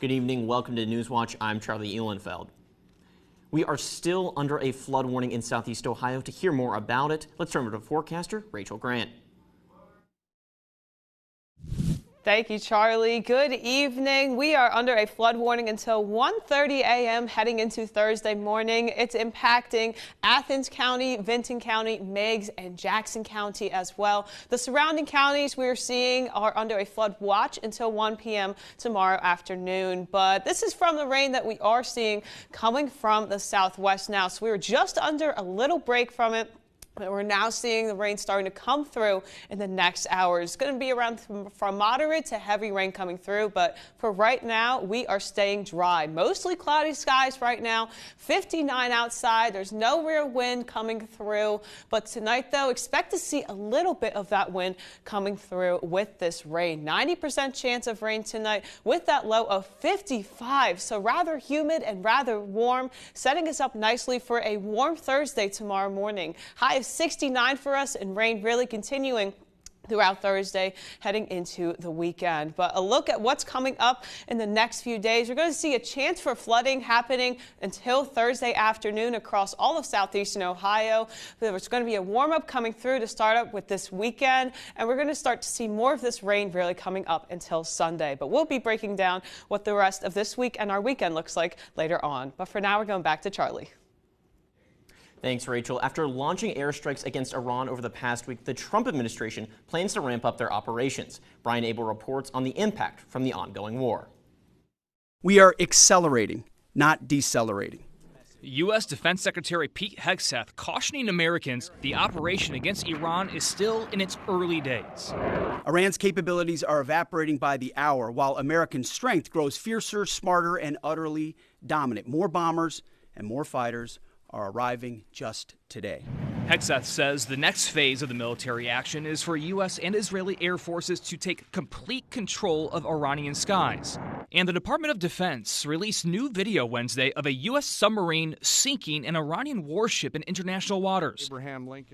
Good evening. Welcome to Newswatch. I'm Charlie Ehlenfeld. We are still under a flood warning in southeast Ohio. To hear more about it, let's turn over to forecaster Rachel Grant. Thank you, Charlie. Good evening. We are under a flood warning until 1:30 a.m. heading into Thursday morning. It's impacting Athens County, Vinton County, Meigs, and Jackson County as well. The surrounding counties we are seeing are under a flood watch until 1 p.m. tomorrow afternoon. But this is from the rain that we are seeing coming from the southwest now. So we were just under a little break from it. We're now seeing the rain starting to come through in the next hours. It's going to be around from moderate to heavy rain coming through, but for right now, we are staying dry. Mostly cloudy skies right now, 59 outside. There's no real wind coming through, but tonight, though, expect to see a little bit of that wind coming through with this rain. 90% chance of rain tonight with that low of 55, so rather humid and rather warm, setting us up nicely for a warm Thursday tomorrow morning. High of 69 for us, and rain really continuing throughout Thursday heading into the weekend. But a look at what's coming up in the next few days. You're going to see a chance for flooding happening until Thursday afternoon across all of southeastern Ohio. There's going to be a warm up coming through to start up with this weekend, and we're going to start to see more of this rain really coming up until Sunday. But we'll be breaking down what the rest of this week and our weekend looks like later on. But for now, we're going back to Charlie. Thanks, Rachel. After launching airstrikes against Iran over the past week, the Trump administration plans to ramp up their operations. Brian Abel reports on the impact from the ongoing war. We are accelerating, not decelerating. U.S. Defense Secretary Pete Hegseth cautioning Americans the operation against Iran is still in its early days. Iran's capabilities are evaporating by the hour, while American strength grows fiercer, smarter, and utterly dominant. More bombers and more fighters are arriving just today. Hegseth says the next phase of the military action is for U.S. and Israeli air forces to take complete control of Iranian skies. And the Department of Defense released new video Wednesday of a U.S. submarine sinking an Iranian warship in international waters.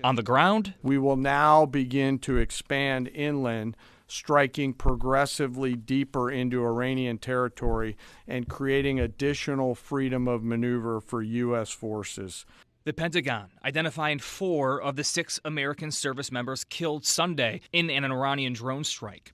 On the ground, we will now begin to expand inland, striking progressively deeper into Iranian territory and creating additional freedom of maneuver for U.S. forces. The Pentagon identifying 4 of the 6 American service members killed Sunday in an Iranian drone strike.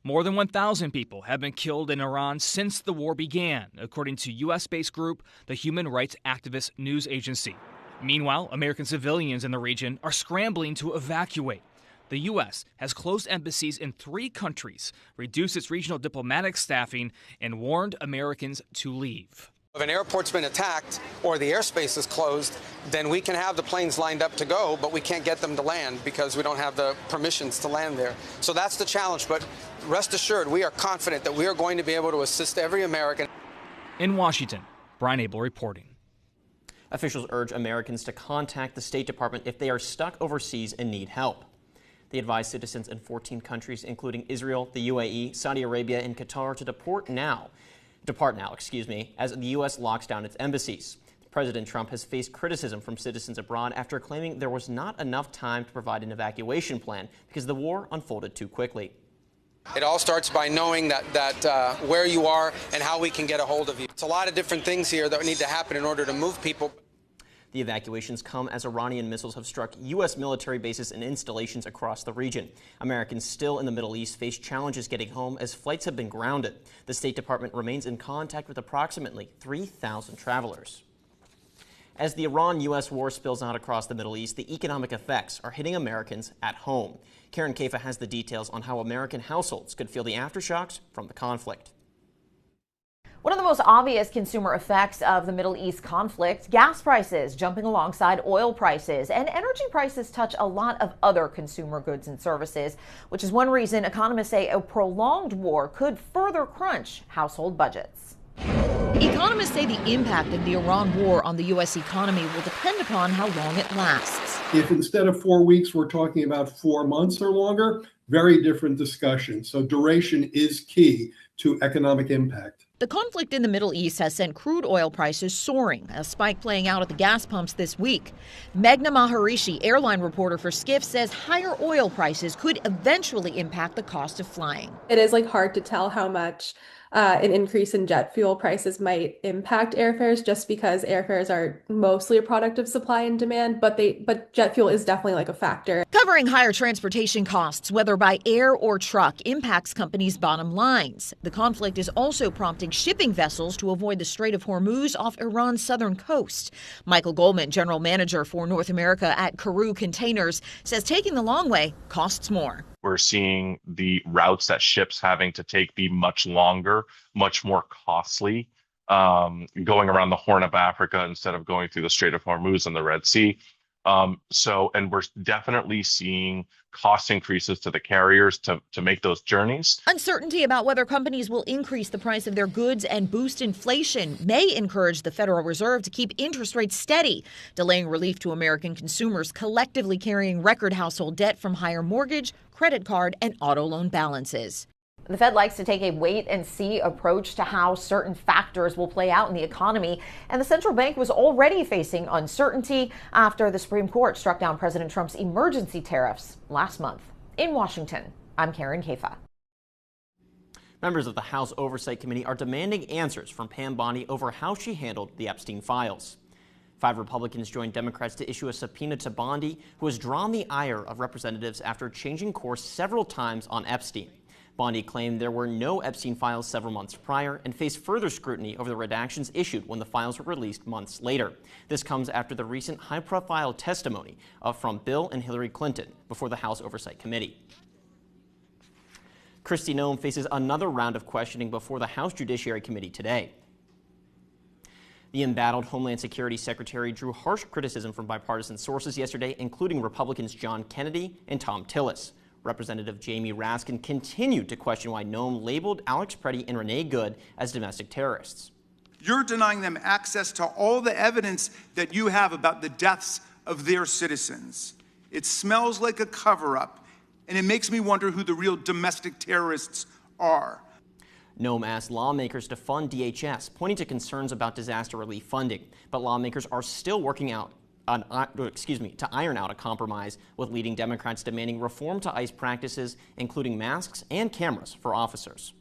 More than 1,000 people have been killed in Iran since the war began, according to U.S.-based group, the Human Rights Activist News Agency. Meanwhile, American civilians in the region are scrambling to evacuate. The U.S. has closed embassies in 3 countries, reduced its regional diplomatic staffing, and warned Americans to leave. If an airport's been attacked or the airspace is closed, then we can have the planes lined up to go, but we can't get them to land because we don't have the permissions to land there. So that's the challenge, but rest assured, we are confident that we are going to be able to assist every American. In Washington, Brian Abel reporting. Officials urge Americans to contact the State Department if they are stuck overseas and need help. They advise citizens in 14 countries, including Israel, the UAE, Saudi Arabia, and Qatar, to depart now, as the U.S. locks down its embassies. President Trump has faced criticism from citizens abroad after claiming there was not enough time to provide an evacuation plan because the war unfolded too quickly. It all starts by knowing that where you are and how we can get a hold of you. It's a lot of different things here that need to happen in order to move people. The evacuations come as Iranian missiles have struck U.S. military bases and installations across the region. Americans still in the Middle East face challenges getting home as flights have been grounded. The State Department remains in contact with approximately 3,000 travelers. As the Iran-U.S. war spills out across the Middle East, the economic effects are hitting Americans at home. Karen Kafa has the details on how American households could feel the aftershocks from the conflict. One of the most obvious consumer effects of the Middle East conflict, gas prices jumping alongside oil prices, and energy prices touch a lot of other consumer goods and services, which is one reason economists say a prolonged war could further crunch household budgets. Economists say the impact of the Iran war on the U.S. economy will depend upon how long it lasts. If instead of 4 weeks, we're talking about 4 months or longer, very different discussion. So duration is key to economic impact. The conflict in the Middle East has sent crude oil prices soaring, a spike playing out at the gas pumps this week. Meghna Maharishi, airline reporter for Skift, says higher oil prices could eventually impact the cost of flying. It is hard to tell how much an increase in jet fuel prices might impact airfares just because airfares are mostly a product of supply and demand, but jet fuel is definitely like a factor. Covering higher transportation costs, whether by air or truck, impacts companies' bottom lines. The conflict is also prompting shipping vessels to avoid the Strait of Hormuz off Iran's southern coast. Michael Goldman, general manager for North America at Carew Containers, says taking the long way costs more. We're seeing the routes that ships having to take be much longer, much more costly, going around the Horn of Africa instead of going through the Strait of Hormuz and the Red Sea. And we're definitely seeing cost increases to the carriers to make those journeys. Uncertainty about whether companies will increase the price of their goods and boost inflation may encourage the Federal Reserve to keep interest rates steady, delaying relief to American consumers collectively carrying record household debt from higher mortgage, credit card, and auto loan balances. The Fed likes to take a wait-and-see approach to how certain factors will play out in the economy, and the central bank was already facing uncertainty after the Supreme Court struck down President Trump's emergency tariffs last month. In Washington, I'm Karen Kafa. Members of the House Oversight Committee are demanding answers from Pam Bondi over how she handled the Epstein files. 5 Republicans joined Democrats to issue a subpoena to Bondi, who has drawn the ire of representatives after changing course several times on Epstein. Bondi claimed there were no Epstein files several months prior and faced further scrutiny over the redactions issued when the files were released months later. This comes after the recent high-profile testimony from Bill and Hillary Clinton before the House Oversight Committee. Kristi Noem faces another round of questioning before the House Judiciary Committee today. The embattled Homeland Security Secretary drew harsh criticism from bipartisan sources yesterday, including Republicans John Kennedy and Thom Tillis. Representative Jamie Raskin continued to question why Noem labeled Alex Preddy and Renee Good as domestic terrorists. You're denying them access to all the evidence that you have about the deaths of their citizens. It smells like a cover-up, and it makes me wonder who the real domestic terrorists are. Noem asked lawmakers to fund DHS, pointing to concerns about disaster relief funding. But lawmakers are still working to iron out a compromise, with leading Democrats demanding reform to ICE practices, including masks and cameras for officers.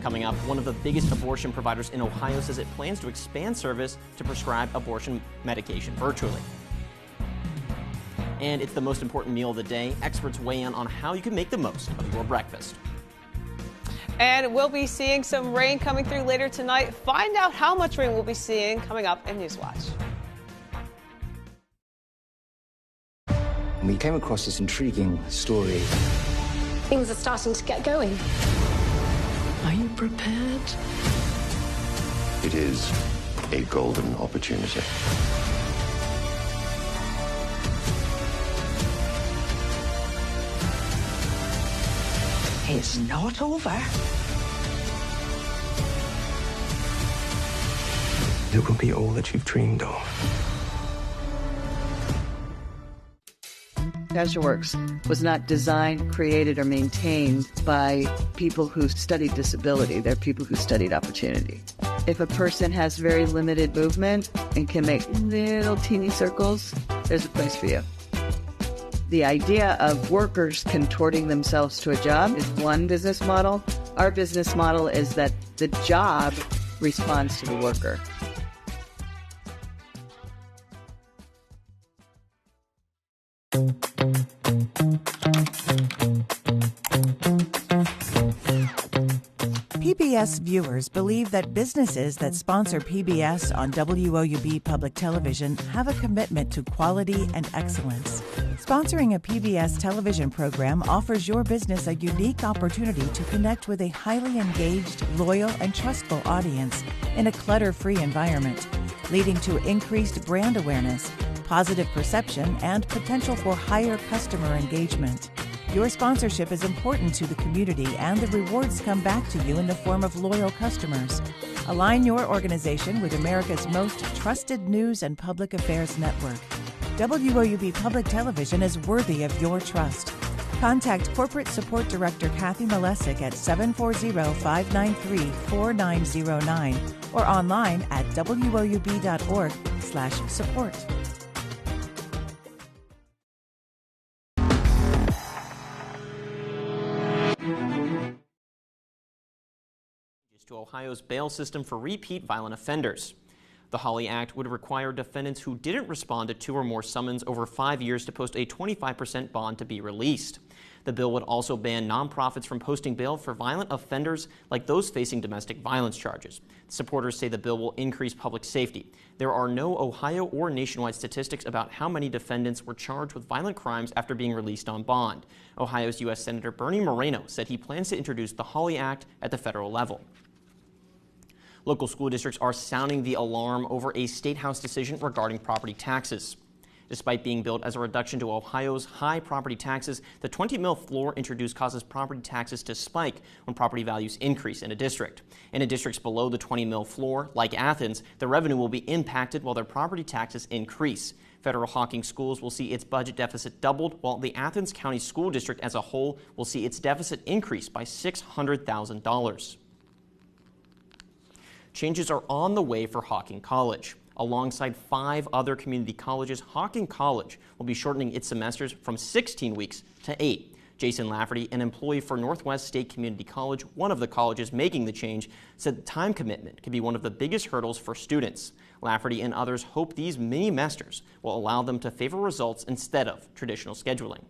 Coming up, one of the biggest abortion providers in Ohio says it plans to expand service to prescribe abortion medication virtually. And it's the most important meal of the day. Experts weigh in on how you can make the most of your breakfast. And we'll be seeing some rain coming through later tonight. Find out how much rain we'll be seeing coming up in Newswatch. We came across this intriguing story. Things are starting to get going. Are you prepared? It is a golden opportunity. It's not over. It will be all that you've dreamed of. CasualWorks was not designed, created, or maintained by people who studied disability. They're people who studied opportunity. If a person has very limited movement and can make little teeny circles, there's a place for you. The idea of workers contorting themselves to a job is one business model. Our business model is that the job responds to the worker. PBS viewers believe that businesses that sponsor PBS on WOUB Public Television have a commitment to quality and excellence. Sponsoring a PBS television program offers your business a unique opportunity to connect with a highly engaged, loyal, and trustful audience in a clutter-free environment, leading to increased brand awareness, positive perception, and potential for higher customer engagement. Your sponsorship is important to the community, and the rewards come back to you in the form of loyal customers. Align your organization with America's most trusted news and public affairs network. WOUB Public Television is worthy of your trust. Contact Corporate Support Director Kathy Malesic at 740-593-4909 or online at woub.org/support. To Ohio's bail system for repeat violent offenders. The Hawley Act would require defendants who didn't respond to 2 or more summons over 5 years to post a 25% bond to be released. The bill would also ban nonprofits from posting bail for violent offenders like those facing domestic violence charges. Supporters say the bill will increase public safety. There are no Ohio or nationwide statistics about how many defendants were charged with violent crimes after being released on bond. Ohio's U.S. Senator Bernie Moreno said he plans to introduce the Hawley Act at the federal level. Local school districts are sounding the alarm over a state house decision regarding property taxes. Despite being billed as a reduction to Ohio's high property taxes, the 20 mil floor introduced causes property taxes to spike when property values increase in a district. In districts below the 20 mil floor, like Athens, the revenue will be impacted while their property taxes increase. Federal Hawking Schools will see its budget deficit doubled, while the Athens County School District as a whole will see its deficit increase by $600,000. Changes are on the way for Hawking College. Alongside 5 other community colleges, Hawking College will be shortening its semesters from 16 weeks to 8. Jason Lafferty, an employee for Northwest State Community College, one of the colleges making the change, said time commitment could be one of the biggest hurdles for students. Lafferty and others hope these mini-mesters will allow them to favor results instead of traditional scheduling.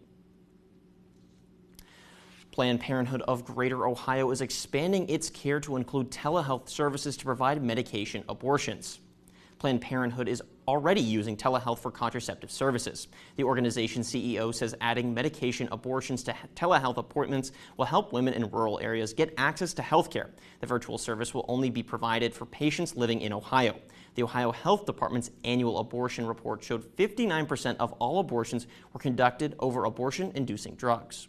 Planned Parenthood of Greater Ohio is expanding its care to include telehealth services to provide medication abortions. Planned Parenthood is already using telehealth for contraceptive services. The organization's CEO says adding medication abortions to telehealth appointments will help women in rural areas get access to health care. The virtual service will only be provided for patients living in Ohio. The Ohio Health Department's annual abortion report showed 59% of all abortions were conducted over abortion-inducing drugs.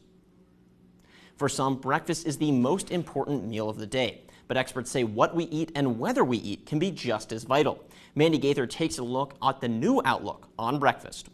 For some, breakfast is the most important meal of the day, but experts say what we eat and whether we eat can be just as vital. Mandy Gaither takes a look at the new outlook on breakfast.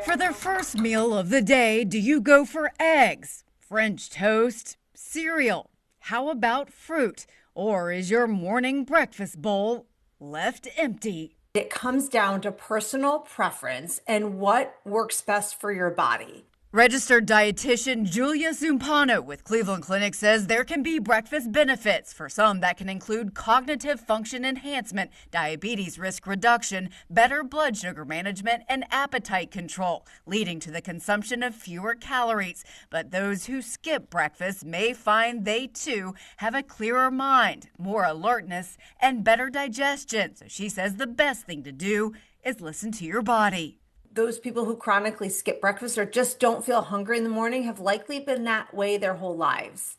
For their first meal of the day, do you go for eggs, French toast, cereal? How about fruit? Or is your morning breakfast bowl left empty? It comes down to personal preference and what works best for your body. Registered dietitian Julia Zumpano with Cleveland Clinic says there can be breakfast benefits. For some, that can include cognitive function enhancement, diabetes risk reduction, better blood sugar management, and appetite control, leading to the consumption of fewer calories. But those who skip breakfast may find they, too, have a clearer mind, more alertness, and better digestion. So she says the best thing to do is listen to your body. Those people who chronically skip breakfast or just don't feel hungry in the morning have likely been that way their whole lives.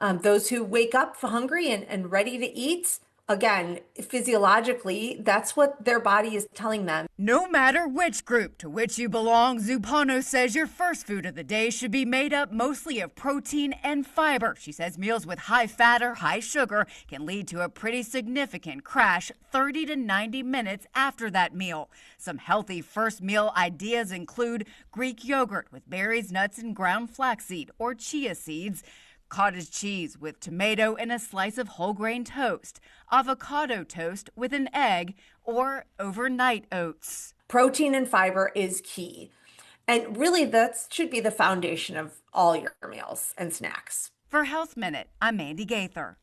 Those who wake up hungry and ready to eat, again, physiologically, that's what their body is telling them. No matter which group to which you belong, Zumpano says your first food of the day should be made up mostly of protein and fiber. She says meals with high fat or high sugar can lead to a pretty significant crash 30 to 90 minutes after that meal. Some healthy first meal ideas include Greek yogurt with berries, nuts, and ground flaxseed, or chia seeds, cottage cheese with tomato and a slice of whole grain toast, avocado toast with an egg, or overnight oats. Protein and fiber is key. And really, that should be the foundation of all your meals and snacks. For Health Minute, I'm Mandy Gaither.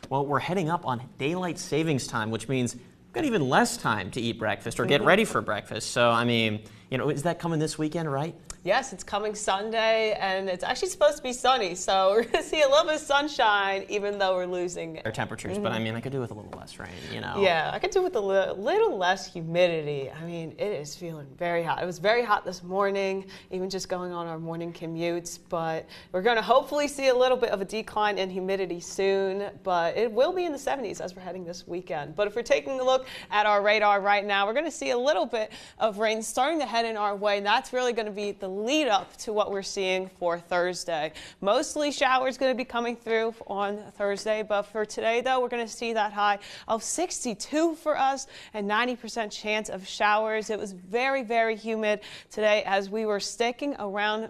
Well, we're heading up on daylight savings time, which means we've got even less time to eat breakfast or get ready for breakfast. So, I mean, is that coming this weekend, right? Yes, it's coming Sunday, and it's actually supposed to be sunny, so we're going to see a little bit of sunshine, even though we're losing our temperatures. But I mean, I could do with a little less rain, Yeah, I could do with a little less humidity. I mean, it is feeling very hot. It was very hot this morning, even just going on our morning commutes. But we're going to hopefully see a little bit of a decline in humidity soon, but it will be in the 70s as we're heading this weekend. But if we're taking a look at our radar right now, we're going to see a little bit of rain starting to head in our way, and that's really going to be the lead up to what we're seeing for Thursday. Mostly showers going to be coming through on Thursday, but for today, though, we're going to see that high of 62 for us and 90% chance of showers. It was very, very humid today as we were sticking around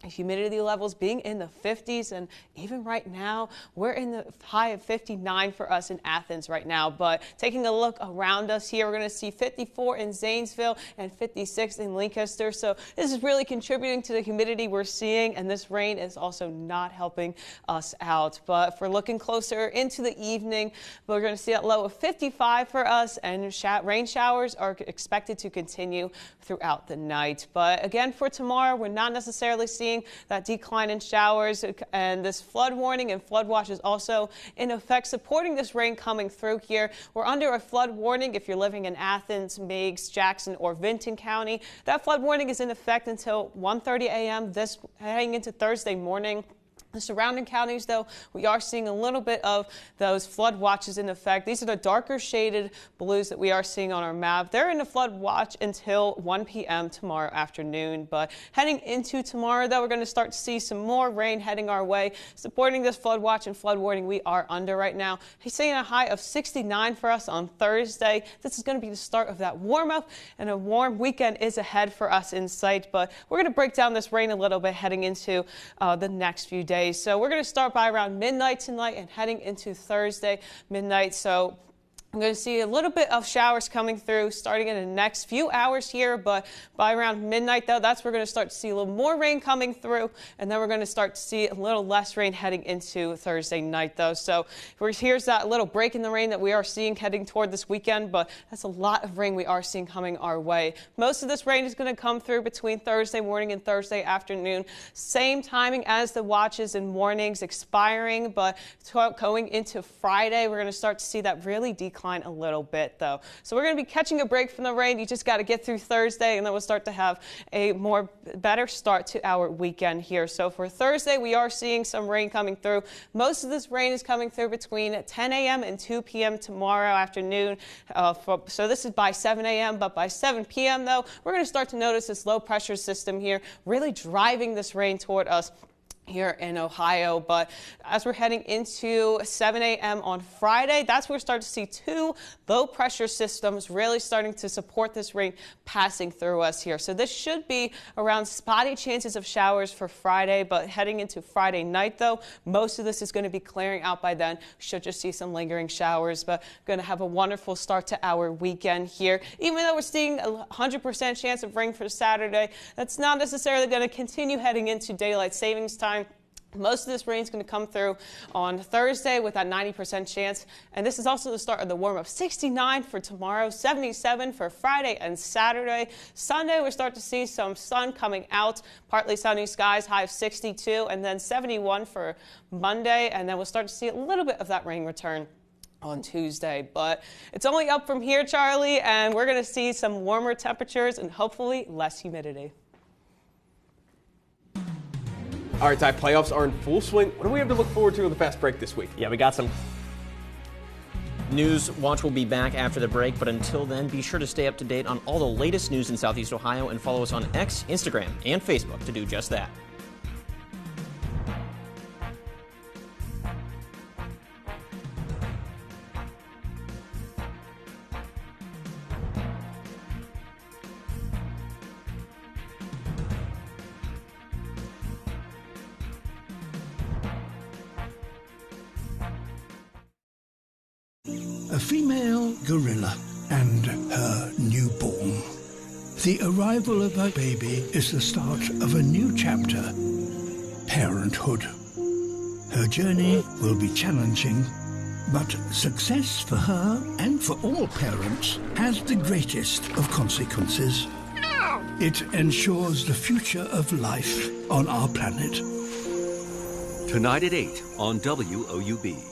Humidity levels being in the 50s, and even right now we're in the high of 59 for us in Athens right now. But taking a look around us here, we're going to see 54 in Zanesville and 56 in Lancaster. So this is really contributing to the humidity we're seeing, and this rain is also not helping us out. But if we're looking closer into the evening, we're going to see a low of 55 for us, and rain showers are expected to continue throughout the night. But again, for tomorrow, we're not necessarily seeing that decline in showers, and this flood warning and flood watch is also in effect, supporting this rain coming through here. We're under a flood warning if you're living in Athens, Meigs, Jackson, or Vinton County. That flood warning is in effect until 1:30 a.m. this heading into Thursday morning. The surrounding counties, though, we are seeing a little bit of those flood watches in effect. These are the darker shaded blues that we are seeing on our map. They're in a flood watch until 1 p.m. tomorrow afternoon. But heading into tomorrow, though, we're going to start to see some more rain heading our way, supporting this flood watch and flood warning we are under right now. He's seeing a high of 69 for us on Thursday. This is going to be the start of that warm up, and a warm weekend is ahead for us in sight. But we're going to break down this rain a little bit heading into the next few days. So we're going to start by around midnight tonight and heading into Thursday midnight. So I'm going to see a little bit of showers coming through starting in the next few hours here, but by around midnight, though, that's where we're going to start to see a little more rain coming through, and then we're going to start to see a little less rain heading into Thursday night, though. So here's that little break in the rain that we are seeing heading toward this weekend, but that's a lot of rain we are seeing coming our way. Most of this rain is going to come through between Thursday morning and Thursday afternoon. Same timing as the watches and warnings expiring, but going into Friday, we're going to start to see that really decline a little bit, though. So we're going to be catching a break from the rain. You just got to get through Thursday, and then we'll start to have a better start to our weekend here. So for Thursday, we are seeing some rain coming through. Most of this rain is coming through between 10 a.m. and 2 p.m. tomorrow afternoon. So this is by 7 a.m., but by 7 p.m., though, we're going to start to notice this low pressure system here really driving this rain toward us here in Ohio. But as we're heading into 7 a.m. on Friday, that's where we start to see two low pressure systems really starting to support this rain passing through us here. So this should be around spotty chances of showers for Friday, but heading into Friday night, though, most of this is going to be clearing out by then. We should just see some lingering showers, but going to have a wonderful start to our weekend here. Even though we're seeing a 100% chance of rain for Saturday, that's not necessarily going to continue heading into daylight savings time. Most of this rain is going to come through on Thursday with that 90% chance. And this is also the start of the warm-up. 69 for tomorrow, 77 for Friday and Saturday. Sunday, we start to see some sun coming out, partly sunny skies, high of 62, and then 71 for Monday. And then we'll start to see a little bit of that rain return on Tuesday. But it's only up from here, Charlie, and we're going to see some warmer temperatures and hopefully less humidity. All right, Ty, playoffs are in full swing. What do we have to look forward to in the fast break this week? Yeah, we got some News Watch will be back after the break, but until then, be sure to stay up to date on all the latest news in Southeast Ohio and follow us on X, Instagram, and Facebook to do just that. A female gorilla and her newborn. The arrival of a baby is the start of a new chapter, parenthood. Her journey will be challenging, but success for her and for all parents has the greatest of consequences. It ensures the future of life on our planet. Tonight at 8 on WOUB.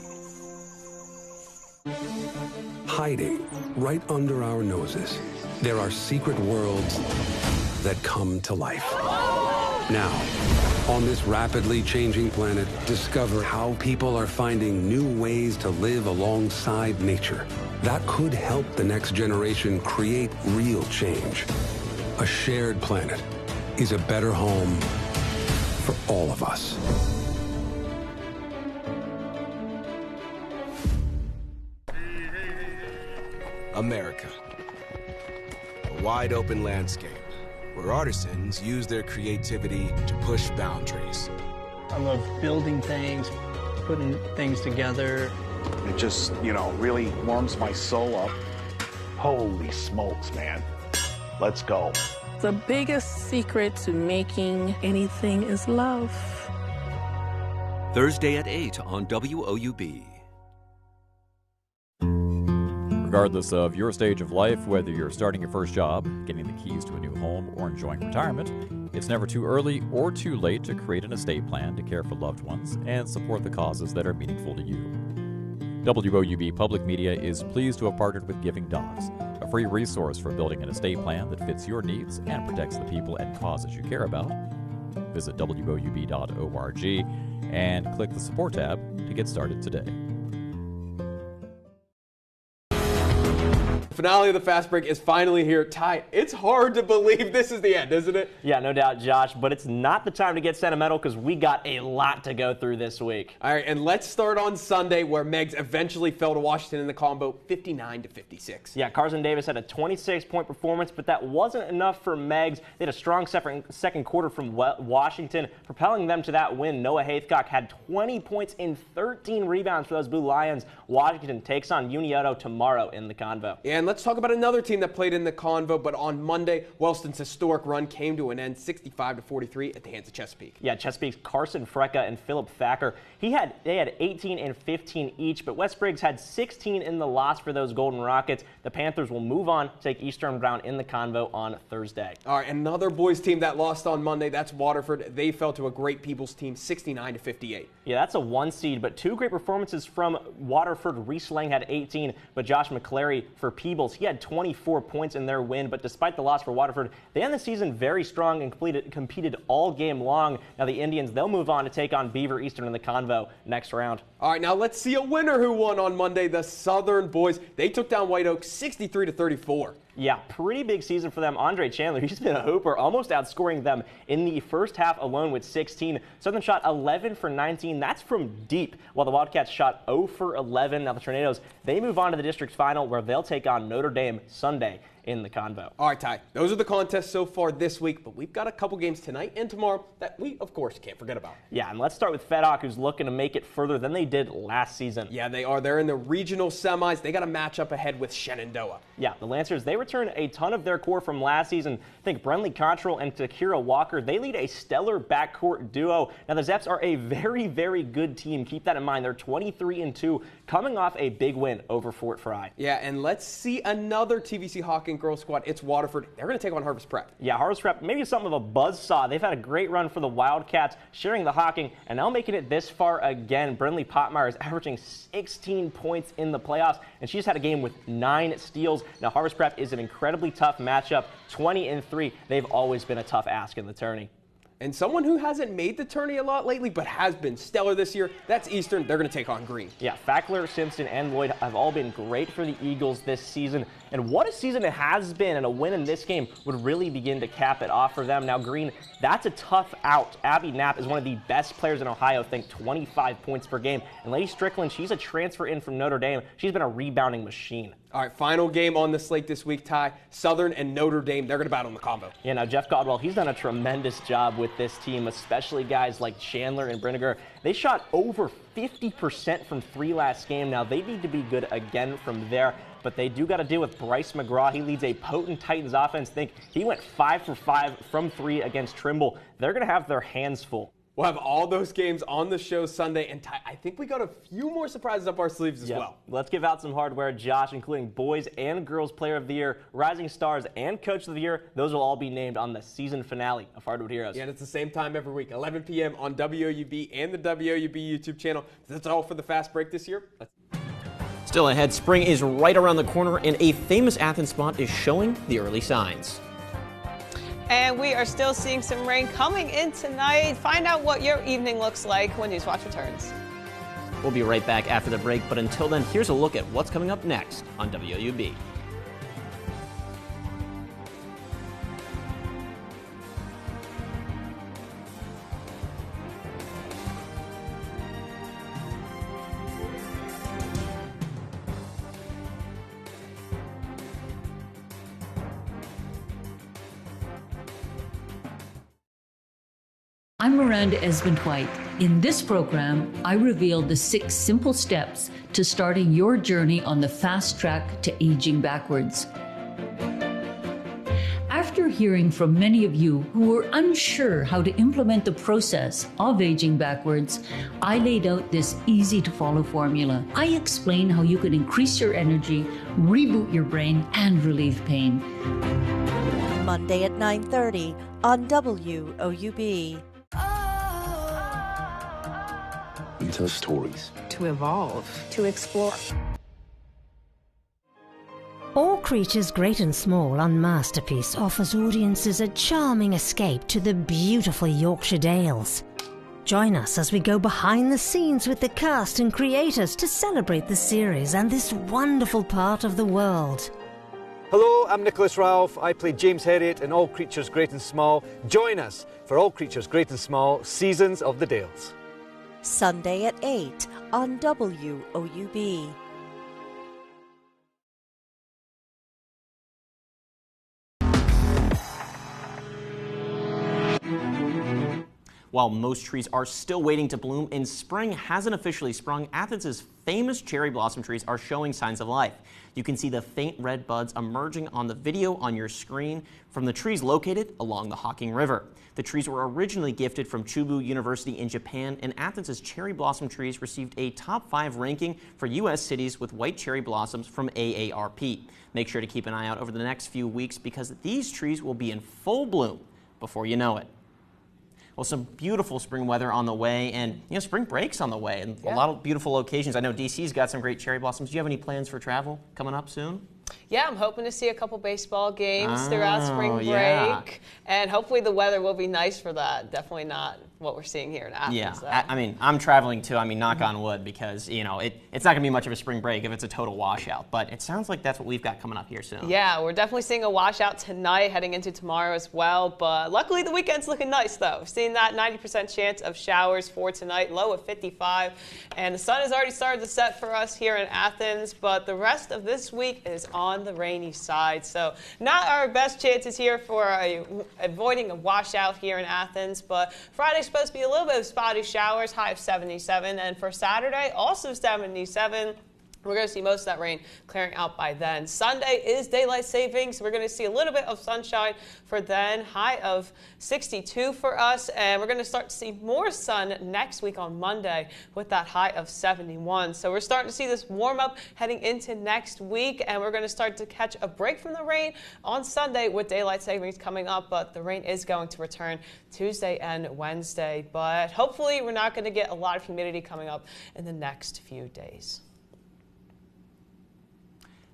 Hiding right under our noses, there are secret worlds that come to life. Now, on this rapidly changing planet, discover how people are finding new ways to live alongside nature. That could help the next generation create real change. A shared planet is a better home for all of us. America. A wide open landscape where artisans use their creativity to push boundaries. I love building things, putting things together. It just, really warms my soul up. Holy smokes, man. Let's go. The biggest secret to making anything is love. Thursday at 8 on WOUB. Regardless of your stage of life, whether you're starting your first job, getting the keys to a new home, or enjoying retirement, it's never too early or too late to create an estate plan to care for loved ones and support the causes that are meaningful to you. WOUB Public Media is pleased to have partnered with Giving Dogs, a free resource for building an estate plan that fits your needs and protects the people and causes you care about. Visit WOUB.org and click the support tab to get started today. Finale of the Fast Break is finally here. Ty, it's hard to believe this is the end, isn't it? Yeah, no doubt, Josh, but it's not the time to get sentimental because we got a lot to go through this week. All right, and let's start on Sunday where Megs eventually fell to Washington in the combo 59-56. Yeah, Carson Davis had a 26-point performance, but that wasn't enough for Megs. They had a strong second quarter from Washington, propelling them to that win. Noah Haithcock had 20 points and 13 rebounds for those Blue Lions. Washington takes on Unioto tomorrow in the Convo. Yeah, and let's talk about another team that played in the Convo, but on Monday, Wellston's historic run came to an end 65-43 at the hands of Chesapeake. Yeah, Chesapeake's Carson Frecka and Philip Thacker. They had 18 and 15 each, but West Briggs had 16 in the loss for those Golden Rockets. The Panthers will move on to take Eastern Brown in the Convo on Thursday. All right, another boys team that lost on Monday, that's Waterford. They fell to a Great Peebles team 69-58. Yeah, that's a 1 seed, but two great performances from Waterford. Reese Lang had 18, but Josh McClary for Peebles, he had 24 points in their win. But despite the loss for Waterford, they end the season very strong and competed all game long. Now the Indians, they'll move on to take on Beaver Eastern in the Convo next round. All right, now let's see a winner who won on Monday. The Southern boys, they took down White Oak 63-34. Yeah, pretty big season for them. Andre Chandler, he's been a hooper, almost outscoring them in the first half alone with 16. Southern shot 11 for 19. That's from deep, while the Wildcats shot 0 for 11. Now the Tornadoes, they move on to the district final where they'll take on Notre Dame Sunday in the Convo. All right, Ty, those are the contests so far this week, but we've got a couple games tonight and tomorrow that we, of course, can't forget about. Yeah, and let's start with Fedhawk, who's looking to make it further than they did last season. Yeah, they are. They're in the regional semis. They got a matchup ahead with Shenandoah. Yeah, the Lancers, they return a ton of their core from last season. Think Brenly Cottrell and Takira Walker. They lead a stellar backcourt duo. Now, the Zeps are a very, very good team. Keep that in mind. They're 23-2, coming off a big win over Fort Fry. Yeah, and let's see another TVC Hawking girls squad. It's Waterford. They're going to take on Harvest Prep. Yeah, Harvest Prep, maybe something of a buzzsaw. They've had a great run for the Wildcats, sharing the Hawking, and now making it this far again. Brinley Potmeyer is averaging 16 points in the playoffs, and she's had a game with 9 steals. Now, Harvest Prep is an incredibly tough matchup, 20-3. They've always been a tough ask in the tourney. And someone who hasn't made the tourney a lot lately but has been stellar this year, that's Eastern. They're going to take on Green. Yeah, Fackler, Simpson, and Lloyd have all been great for the Eagles this season. And what a season it has been, and a win in this game would really begin to cap it off for them. Now, Green, that's a tough out. Abby Knapp is one of the best players in Ohio, think 25 points per game. And Lady Strickland, she's a transfer in from Notre Dame. She's been a rebounding machine. All right, final game on the slate this week, Ty. Southern and Notre Dame, they're going to battle in the combo. Yeah, now Jeff Godwell, he's done a tremendous job with this team, especially guys like Chandler and Brinegar. They shot over 50% from 3 last game. Now, they need to be good again from there, but they do got to deal with Bryce McGraw. He leads a potent Titans offense. Think he went 5 for 5 from 3 against Trimble. They're going to have their hands full. We'll have all those games on the show Sunday, and Ty, I think we got a few more surprises up our sleeves as well. Let's give out some hardware, Josh, including Boys and Girls Player of the Year, Rising Stars, and Coach of the Year. Those will all be named on the season finale of Hardwood Heroes. Yeah, and it's the same time every week, 11 p.m. on WOUB and the WOUB YouTube channel. That's all for the Fast Break this year. Still ahead, spring is right around the corner, and a famous Athens spot is showing the early signs. And we are still seeing some rain coming in tonight. Find out what your evening looks like when Newswatch returns. We'll be right back after the break, but until then, here's a look at what's coming up next on WOUB. I'm Miranda Esmond-White. In this program, I reveal the 6 simple steps to starting your journey on the fast track to aging backwards. After hearing from many of you who were unsure how to implement the process of aging backwards, I laid out this easy-to-follow formula. I explain how you can increase your energy, reboot your brain, and relieve pain. Monday at 9:30 on WOUB. You tell stories. To evolve. To explore. All Creatures Great and Small on Masterpiece offers audiences a charming escape to the beautiful Yorkshire Dales. Join us as we go behind the scenes with the cast and creators to celebrate the series and this wonderful part of the world. Hello, I'm Nicholas Ralph. I play James Herriot in All Creatures Great and Small. Join us for All Creatures Great and Small, Seasons of the Dales. Sunday at 8 on WOUB. While most trees are still waiting to bloom and spring hasn't officially sprung, Athens' famous cherry blossom trees are showing signs of life. You can see the faint red buds emerging on the video on your screen from the trees located along the Hocking River. The trees were originally gifted from Chubu University in Japan, and Athens' cherry blossom trees received a top 5 ranking for U.S. cities with white cherry blossoms from AARP. Make sure to keep an eye out over the next few weeks because these trees will be in full bloom before you know it. Well, some beautiful spring weather on the way, and spring break's on the way, and a lot of beautiful locations. I know DC's got some great cherry blossoms. Do you have any plans for travel coming up soon? Yeah, I'm hoping to see a couple baseball games throughout spring break, and hopefully the weather will be nice for that. Definitely not what we're seeing here in Athens. Yeah, I mean, I'm traveling too. I mean, knock on wood, because it's not going to be much of a spring break if it's a total washout. But it sounds like that's what we've got coming up here soon. Yeah, we're definitely seeing a washout tonight, heading into tomorrow as well. But luckily, the weekend's looking nice, though. Seeing that 90% chance of showers for tonight, low of 55, and the sun has already started to set for us here in Athens. But the rest of this week is on the rainy side, so not our best chances here for avoiding a washout here in Athens. But Friday's supposed to be a little bit of spotty showers, high of 77, and for Saturday also 77. We're going to see most of that rain clearing out by then. Sunday is daylight savings. We're going to see a little bit of sunshine for then, high of 62 for us. And we're going to start to see more sun next week on Monday with that high of 71. So we're starting to see this warm up heading into next week. And we're going to start to catch a break from the rain on Sunday with daylight savings coming up. But the rain is going to return Tuesday and Wednesday. But hopefully we're not going to get a lot of humidity coming up in the next few days.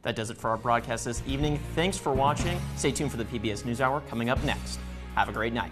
That does it for our broadcast this evening. Thanks for watching. Stay tuned for the PBS NewsHour coming up next. Have a great night.